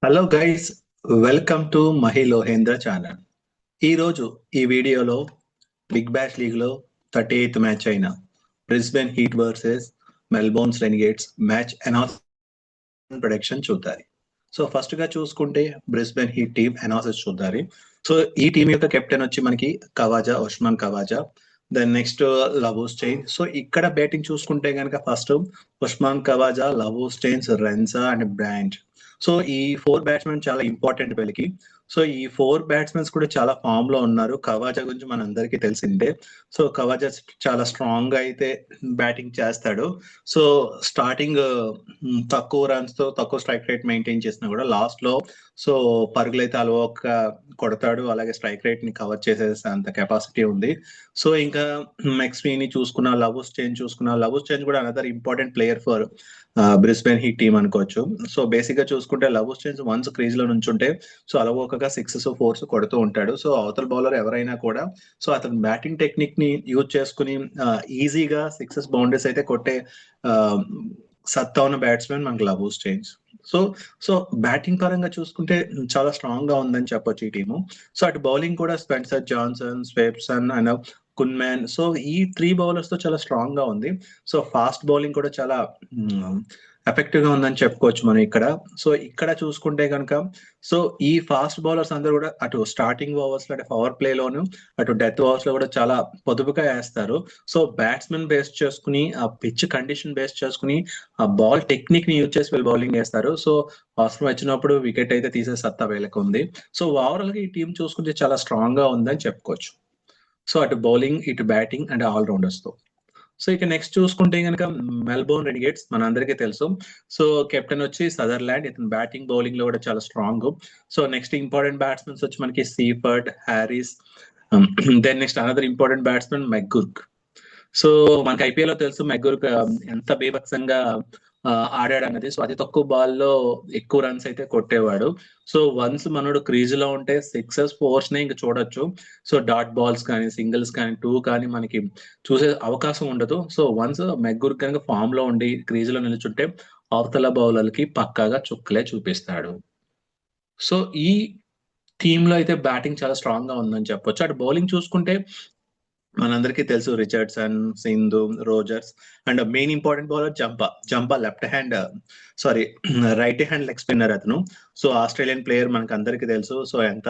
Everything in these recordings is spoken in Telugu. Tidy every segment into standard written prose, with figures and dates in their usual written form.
హలో గైస్, వెల్కమ్ టు మహిలోహేంద్ర ఛానల్. ఈరోజు ఈ వీడియోలో బిగ్ బ్యాష్ లీగ్లో 38th మ్యాచ్ అయిన Brisbane Heat versus Melbourne Renegades match announce production చూద్దాం. సో ఫస్ట్ గా చూసుకుంటే బ్రిస్బెన్ హీట్ టీమ్ అనాలిసిస్ చూద్దాం. సో ఈ టీం యొక్క కెప్టెన్ వచ్చి మనకి కవాజా, ఉస్మాన్ కవాజా. దెన్ నెక్స్ట్ లవోస్టైన్. సో ఇక్కడ బ్యాటింగ్ చూసుకుంటే కనుక ఫస్ట్ ఉస్మాన్ కవాజా, లవోస్టైన్స్, రెన్సా అండ్ బ్రాండ్. సో ఈ 4 బ్యాట్స్మెన్ చాలా ఇంపార్టెంట్ వీళ్ళకి. సో ఈ 4 బ్యాట్స్మెన్స్ కూడా చాలా ఫామ్ లో ఉన్నారు. కవాజా గురించి మన అందరికీ తెలిసిందే. సో కవాజా చాలా స్ట్రాంగ్ గా అయితే బ్యాటింగ్ చేస్తాడు. సో స్టార్టింగ్ తక్కువ రన్స్ తో తక్కువ స్ట్రైక్ రేట్ మెయింటైన్ చేసినా కూడా లాస్ట్ లో సో పరుగులైతే అలవోక కొడతాడు. అలాగే స్ట్రైక్ రేట్ ని కవర్ చేసేసే అంత కెపాసిటీ ఉంది. సో ఇంకా మెక్స్వీని చూసుకున్న, లవోస్టైన్ కూడా another important player for Brisbane Heat team అనుకోవచ్చు. సో బేసిక్ గా చూసుకుంటే లవోస్టైన్స్ వన్స్ క్రీజ్ లో నుంచుంటే సో అలవోకగా 6s 4s కొడుతూ ఉంటాడు. సో అవతల బౌలర్ ఎవరైనా కూడా సో అతను బ్యాటింగ్ టెక్నిక్ ని యూజ్ చేసుకుని ఈజీగా 6s బౌండరీస్ అయితే కొట్టే సత్తా ఉన్న బ్యాట్స్మెన్ మనకు లవోస్టైన్స్. సో సో బ్యాటింగ్ పరంగా చూసుకుంటే చాలా స్ట్రాంగ్ గా ఉందని చెప్పొచ్చు ఈ టీము. సో అటు బౌలింగ్ కూడా Spencer Johnson, Swepson and Kuhnemann. So ఈ 3 బౌలర్స్ తో చాలా స్ట్రాంగ్ గా ఉంది. సో ఫాస్ట్ బౌలింగ్ కూడా చాలా ఎఫెక్టివ్ గా ఉందని చెప్పుకోవచ్చు మనం ఇక్కడ. సో ఇక్కడ చూసుకుంటే కనుక సో ఈ ఫాస్ట్ బౌలర్స్ అందరూ కూడా అటు స్టార్టింగ్ ఓవర్స్ లో, అంటే పవర్ ప్లే లోను, అటు డెత్ ఓవర్స్ లో కూడా చాలా పొదుపుగా వేస్తారు. సో బ్యాట్స్మెన్ బేస్ చేసుకుని, ఆ పిచ్ కండిషన్ బేస్ చేసుకుని, ఆ బాల్ టెక్నిక్ ని యూజ్ చేసి వీళ్ళు బౌలింగ్ వేస్తారు. సో అవసరం వచ్చినప్పుడు వికెట్ అయితే తీసే సత్తా వీళ్ళకి ఉంది. సో ఓవరాల్ గా ఈ టీం చూసుకుంటే చాలా స్ట్రాంగ్ గా ఉందని చెప్పుకోవచ్చు. సో అటు బౌలింగ్, ఇటు బ్యాటింగ్ అండ్ ఆల్ రౌండర్స్ తో. సో ఇక నెక్స్ట్ చూసుకుంటే కనుక మెల్బోర్న్ రెనిగేట్స్ మన అందరికీ తెలుసు. సో కెప్టెన్ వచ్చి సదర్లాండ్. ఇతను బ్యాటింగ్ బౌలింగ్ లో కూడా చాలా strong. So next important batsmen వచ్చి మనకి Seifert, Harris. Then next another important batsmen McGurk. So మనకి ఐపీఎల్ లో తెలుసు మెగ్గుర్క్ ఎంత బీభత్సంగా ఆడాడు అన్నది. సో అతి తక్కువ బాల్లో ఎక్కువ రన్స్ అయితే కొట్టేవాడు. సో వన్స్ మనోడు క్రీజ్ లో ఉంటే 6s 4s నే ఇంక చూడొచ్చు. సో డాట్ బాల్స్ కానీ, సింగిల్స్ కానీ, 2 కానీ మనకి చూసే అవకాశం ఉండదు. సో వన్స్ మెగ్గుర్ కనుక ఫామ్ లో ఉండి క్రీజ్ లో నిలుచుంటే అవతల బౌలర్లకి పక్కాగా చుక్కలే చూపిస్తాడు. సో ఈ టీమ్ లో అయితే బ్యాటింగ్ చాలా స్ట్రాంగ్ గా ఉందని చెప్పొచ్చు. అటు బౌలింగ్ చూసుకుంటే మనందరికీ తెలుసు Richardson, Sindhu, Rogers and main important bowler Zampa left hand right hand leg spinner అతను. సో ఆస్ట్రేలియన్ ప్లేయర్ మనకు అందరికీ తెలుసు. సో ఎంత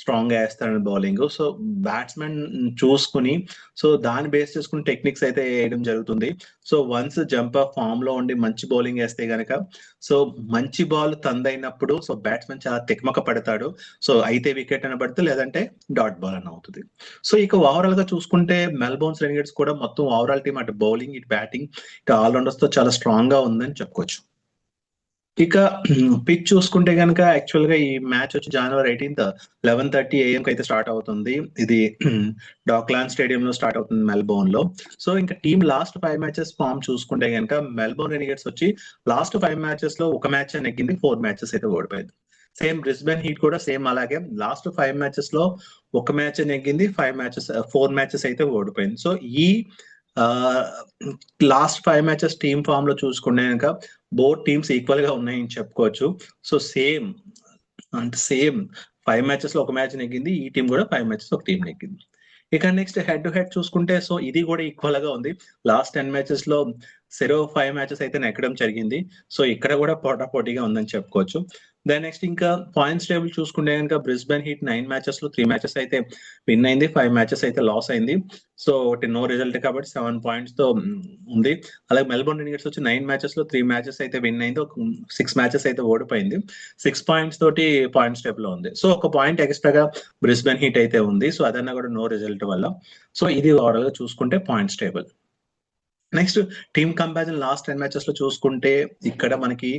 స్ట్రాంగ్ గా వేస్తాడని బౌలింగ్. సో బ్యాట్స్మెన్ చూసుకుని సో దాన్ని బేస్ చేసుకుని టెక్నిక్స్ అయితే వేయడం జరుగుతుంది. సో వన్స్ జంపా ఫామ్ లో ఉండి మంచి బౌలింగ్ వేస్తే గనక సో మంచి బాల్ తందైనప్పుడు సో బ్యాట్స్మెన్ చాలా తికమక పడతాడు. సో అయితే వికెట్ అని పడితే, లేదంటే డాట్ బాల్ అని అవుతుంది. సో ఇక ఓవరాల్ గా చూసుకుంటే మెల్బోర్న్ రెనిగేట్స్ కూడా మొత్తం ఓవరాల్ టీమ్ అటు బౌలింగ్, ఇటు బ్యాటింగ్, ఇటు ఆల్రౌండర్స్ తో చాలా స్ట్రాంగ్ గా ఉందని చెప్పుకోవచ్చు. ఇక పిచ్ చూసుకుంటే కనుక యాక్చువల్ గా ఈ మ్యాచ్ వచ్చి January 18th 11:30 AM అయితే స్టార్ట్ అవుతుంది. ఇది డాక్లాండ్ స్టేడియం లో స్టార్ట్ అవుతుంది మెల్బోర్న్ లో. సో ఇంకా టీమ్ లాస్ట్ 5 మ్యాచెస్ ఫామ్ చూసుకుంటే కనుక మెల్బోర్న్ రెనిగేట్స్ వచ్చి లాస్ట్ 5 మ్యాచెస్ లో ఒక మ్యాచ్ నెగ్గింది, 4 మ్యాచెస్ అయితే ఓడిపోయింది. సేమ్ బ్రిస్బెన్ హీట్ కూడా సేమ్ అలాగే లాస్ట్ 5 మ్యాచెస్ లో ఒక మ్యాచ్ నెగ్గింది, 4 మ్యాచెస్ అయితే ఓడిపోయింది. సో ఈ లాస్ట్ 5 మ్యాచెస్ టీమ్ ఫామ్ లో చూసుకుంటే కనుక బోత్ టీమ్స్ ఈక్వల్ గా ఉన్నాయని చెప్పుకోవచ్చు. సో సేమ్ 5 మ్యాచెస్ లో ఒక మ్యాచ్ నెగ్గింది, ఈ టీం కూడా 5 మ్యాచెస్ ఒక టీం నెగ్గింది. ఇక నెక్స్ట్ హెడ్ టు హెడ్ చూసుకుంటే సో ఇది కూడా ఈక్వల్ గా ఉంది. లాస్ట్ 10 మ్యాచెస్ లో 5 మ్యాచెస్ అయితే నెగ్గడం జరిగింది. సో ఇక్కడ కూడా పోటాపోటీగా ఉందని చెప్పుకోవచ్చు. దెన్ నెక్స్ట్ ఇంకా పాయింట్స్ టేబుల్ చూసుకుంటే కనుక బ్రిస్బెన్ హీట్ 9 మ్యాచెస్ లో 3 మ్యాచెస్ అయితే విన్ అయింది, 5 మ్యాచెస్ అయితే లాస్ అయింది. సో ఒకటి నో రిజల్ట్ కాబట్టి 7 పాయింట్స్ తో ఉంది. అలాగే మెల్బోర్న్ రెనిగేట్స్ వచ్చి 9 మ్యాచెస్ లో 3 మ్యాచెస్ అయితే విన్ అయింది, 6 మ్యాచెస్ అయితే ఓడిపోయింది. 6 పాయింట్స్ తోటి పాయింట్స్ టేబుల్ లో ఉంది. సో ఒక పాయింట్ ఎక్స్ట్రాగా బ్రిస్బెన్ హీట్ అయితే ఉంది. సో అదన్నా కూడా నో రిజల్ట్ వల్ల. సో ఇది ఓవరాల్ గా చూసుకుంటే points table. Next team comparison last 10 matches లో చూసుకుంటే ఇక్కడ మనకి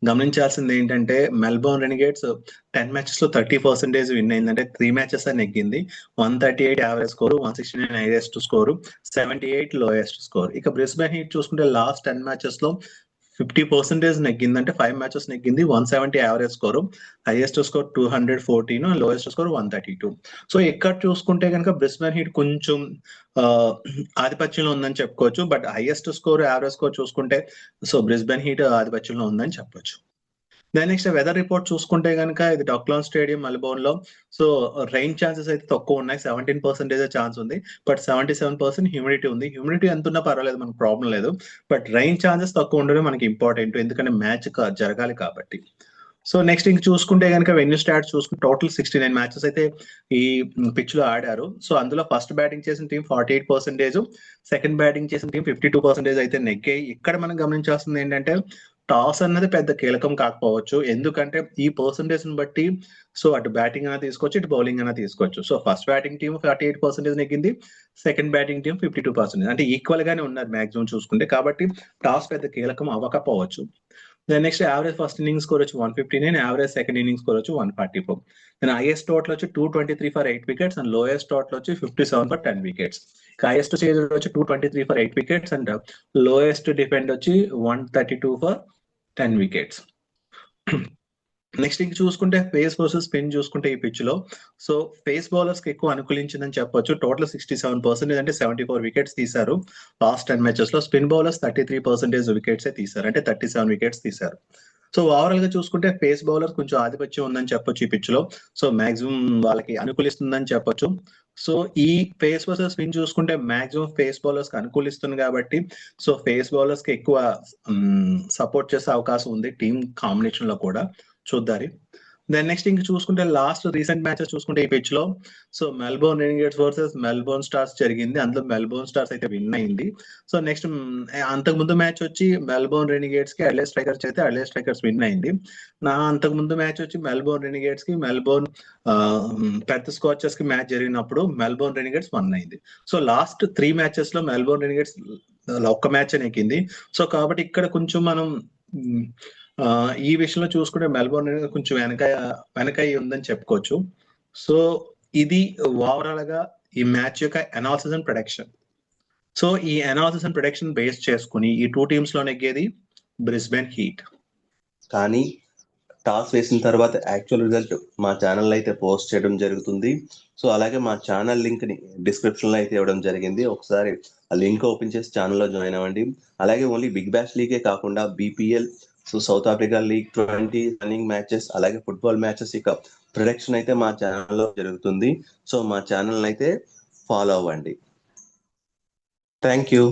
గమనించాల్సింది ఏంటంటే మెల్బోర్న్ రెనిగేట్స్ 10 మ్యాచెస్ లో 30% విన్ అయిందంటే 3 మ్యాచెస్ నెగ్గింది. 138 average score, 169 highest score, 78 lowest score. ఇక బ్రిస్బెన్ హీట్ చూసుకుంటే లాస్ట్ 10 మ్యాచెస్ లో 50% నెగ్గిందంటే 5 మ్యాచెస్ నెగ్గింది, 170 average score, highest score 214, lowest score 132. So ఇక్కడ చూసుకుంటే కనుక బ్రిస్బెన్ హీట్ కొంచెం ఆధిపత్యంలో ఉందని చెప్పుకోవచ్చు. But highest score, average score చూసుకుంటే సో బ్రిస్బెన్ హీట్ ఆధిపత్యంలో ఉందని చెప్పొచ్చు. దాని నెక్స్ట్ వెదర్ రిపోర్ట్ చూసుకుంటే గనుక ఇది డక్లాన్ స్టేడియం మెల్బోర్న్ లో. సో రెయిన్ ఛాన్సెస్ అయితే తక్కువ ఉన్నాయి, 17% ఛాన్స్ ఉంది. బట్ 77% హ్యూమిడిటీ ఉంది. హ్యూమిడిటీ ఎంత ఉన్నా పర్వాలేదు, మనకు ప్రాబ్లం లేదు. బట్ రెయిన్ ఛాన్సెస్ తక్కువ ఉండడం మనకి ఇంపార్టెంట్, ఎందుకంటే మ్యాచ్ జరగాలి కాబట్టి. సో నెక్స్ట్ ఇంక చూసుకుంటే కనుక వెన్యూ స్టాట్స్ చూసుకుంటే టోటల్ 69 మ్యాచెస్ అయితే ఈ పిచ్ లో ఆడారు. సో అందులో ఫస్ట్ బ్యాటింగ్ చేసిన టీం 48%, సెకండ్ బ్యాటింగ్ చేసిన టీం 52% అయితే నెగ్గాయి. ఇక్కడ మనం గమనించాల్సింది ఏంటంటే టాస్ అన్నది పెద్ద కీలకం కాకపోవచ్చు, ఎందుకంటే ఈ పర్సంటేజ్ ని బట్టి సో అటు బ్యాటింగ్ అయినా తీసుకోవచ్చు, ఇటు బౌలింగ్ అయినా తీసుకోవచ్చు. సో ఫస్ట్ బ్యాటింగ్ టీం 48% నెగ్గింది, సెకండ్ బ్యాటింగ్ టీం 52%, అంటే ఈక్వల్ గానే ఉన్నారు మాక్సిమం చూసుకుంటే. కాబట్టి టాస్ పెద్ద కీలకం అవ్వకపోవచ్చు. Then next average first innings score వచ్చి 159, యావరేజ్ సెకండ్ ఇన్నింగ్స్ స్కోర్ వచ్చి 144. దెన్ హైయెస్ట్ టోటల్ వచ్చి 223 for 8 wickets and lowest total వచ్చి 57 ఫర్ 10 వికెట్స్. హైయెస్ట్ చేజ్ వచ్చి 223 for 8 wickets and lowest defend వచ్చి 132 ఫర్ 10 వికెట్స్. నెక్స్ట్ ఇంక చూసుకుంటే ఫేస్ వర్సెస్ స్పిన్ చూసుకుంటే ఈ పిచ్ లో సో ఫేస్ బౌలర్స్ కి ఎక్కువ అనుకూలించిందని చెప్పొచ్చు. టోటల్ 67%, అంటే 74 వికెట్స్ తీశారు లాస్ట్ 10 మ్యాచెస్ లో. స్పిన్ బౌలర్స్ 33% వికెట్స్ తీశారు, అంటే 37 వికెట్స్ తీశారు. సో ఓవరాల్ గా చూసుకుంటే ఫేస్ బౌలర్స్ కొంచెం ఆధిపత్యం ఉందని చెప్పొచ్చు ఈ పిచ్ లో. సో మాక్సిమం వాళ్ళకి అనుకూలిస్తుందని చెప్పొచ్చు. సో ఈ ఫేస్ వర్సెస్ స్పిన్ చూసుకుంటే మాక్సిమం ఫేస్ బౌలర్స్ కి అనుకూలిస్తుంది కాబట్టి సో ఫేస్ బౌలర్స్ కి ఎక్కువ సపోర్ట్ చేసే అవకాశం ఉంది టీమ్ కాంబినేషన్ లో కూడా, చూద్దారి. దెన్ నెక్స్ట్ ఇంక చూసుకుంటే లాస్ట్ రీసెంట్ మ్యాచెస్ చూసుకుంటే ఈ పిచ్ లో so Melbourne Renegades versus Melbourne stars జరిగింది. అందులో మెల్బోర్న్ స్టార్స్ అయితే విన్ అయింది. సో నెక్స్ట్ అంతకు ముందు మ్యాచ్ వచ్చి మెల్బోర్న్ రెనిగేట్స్ కి అడ్లైడ్ స్ట్రైకర్స్ అయితే అడ్లైడ్ స్ట్రైకర్స్ విన్ అయింది. అంతకు ముందు మ్యాచ్ వచ్చి మెల్బోర్న్ రెనిగేట్స్ కి మెల్బోర్న్ పెర్త్ స్కాచర్స్ కి మ్యాచ్ జరిగినప్పుడు మెల్బోర్న్ రెనిగేట్స్ వన్ అయింది. సో లాస్ట్ 3 మ్యాచెస్ లో మెల్బోర్న్ రెనిగేట్స్ ఒక్క మ్యాచ్ నెగ్గింది. సో కాబట్టి ఇక్కడ కొంచెం మనం ఈ విషయంలో చూసుకుంటే మెల్బోర్న్ అనేది కొంచెం వెనకై ఉందని చెప్పుకోవచ్చు. సో ఇది ఓవరాల్ గా ఈ మ్యాచ్ యొక్క అనాలిసిస్ అండ్ ప్రొడక్షన్. సో ఈ అనాలిసిస్ అండ్ ప్రొడక్షన్ బేస్ చేసుకుని ఈ 2 టీమ్స్ లో నెగ్గేది బ్రిస్బెన్ హీట్. కానీ టాస్ వేసిన తర్వాత యాక్చువల్ రిజల్ట్ మా ఛానల్ అయితే పోస్ట్ చేయడం జరుగుతుంది. సో అలాగే మా ఛానల్ లింక్ ని డిస్క్రిప్షన్ లో అయితే ఇవ్వడం జరిగింది. ఒకసారి ఆ లింక్ ఓపెన్ చేసి ఛానల్లో జాయిన్ అవ్వండి. అలాగే ఓన్లీ బిగ్ బ్యాష్ లీగే కాకుండా BPL, so south Africa league 20 running matches, అలాగే ఫుట్బాల్ మ్యాచెస్ ఇక ప్రొడక్షన్ అయితే మా ఛానల్లో జరుగుతుంది. సో మా ఛానల్ అయితే ఫాలో అవ్వండి. Thank you.